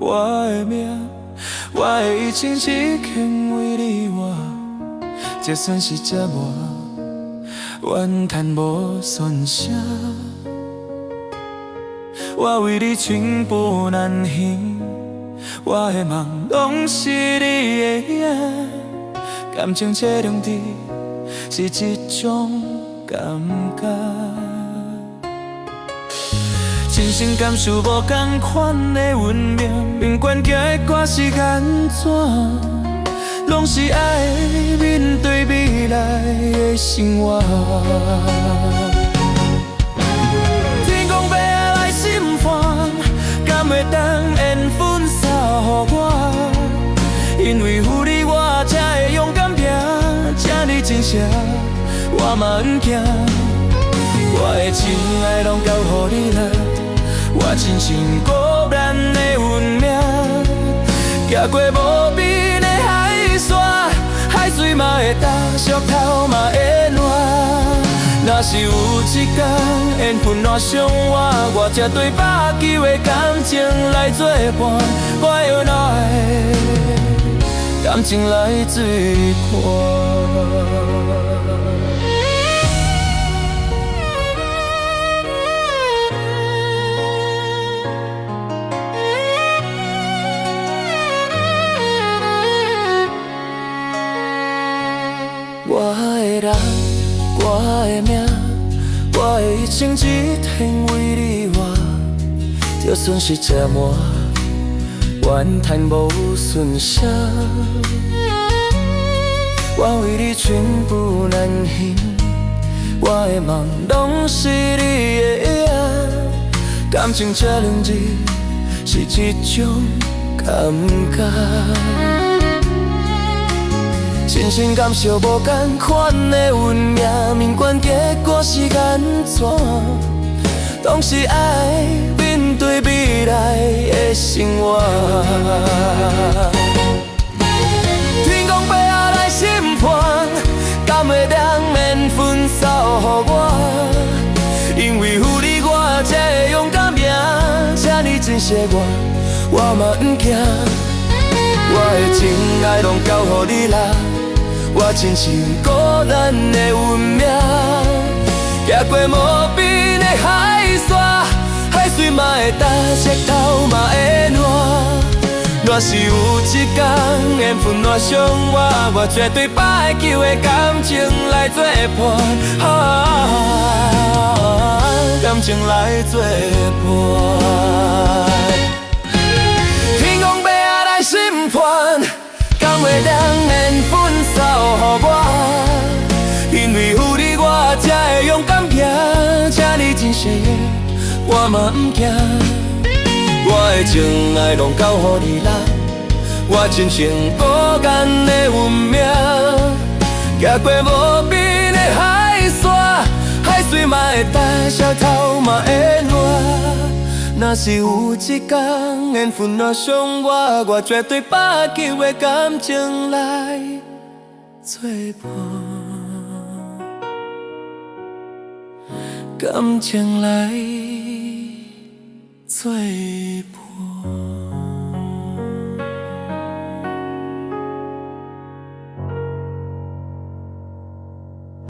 我的命，我的一生只肯为你活。就算是这磨，怨叹无算啥。我为你寸步难行，我的梦拢是你的影。感情这种的，是一种感觉。真心感受无同款的运命，不管结果是安怎，拢是爱面对未来的生活。天公伯仔来审判，敢会当缘分扫予我？因为有你我才会勇敢拼，这呢真实我嘛不惊。我的情爱拢交予你啦，我亲像孤单的运命，行过无边的海线，海水嘛会干，石头嘛会烂。若是有一天缘分若伤我，我才对把旧的感情来作伴，我又哪会感情来做伴？我的人，我的命，我的一生只天为你活。就算是这磨，怨叹无损啥。我为你寸步难行，我的梦拢是你的影。感情这两字是一种感觉。真心感受无同款的运命，不管结果是安怎，拢是爱面对未来的生活。天公伯仔来审判，敢会当缘分扫予我？因为有你我才会勇敢拼，这呢真实我嘛不惊。我的情爱拢交予你啦，我亲像孤单的运命，行过无边的海线，海水嘛会干，石头嘛会烂。若是有一天缘分若伤我，我绝对把旧的感情来作伴，感情来作伴。天公伯仔来审判，敢会当缘分扫予我？因为有你我才会勇敢拼，这呢真实我嘛不惊。我的情爱拢交予你啦，我亲像孤单的运命，行过无边的海线，海水嘛会干，石头嘛会烂。若是有一天缘分若伤我，我绝对把旧的感情来作伴，感情来作伴。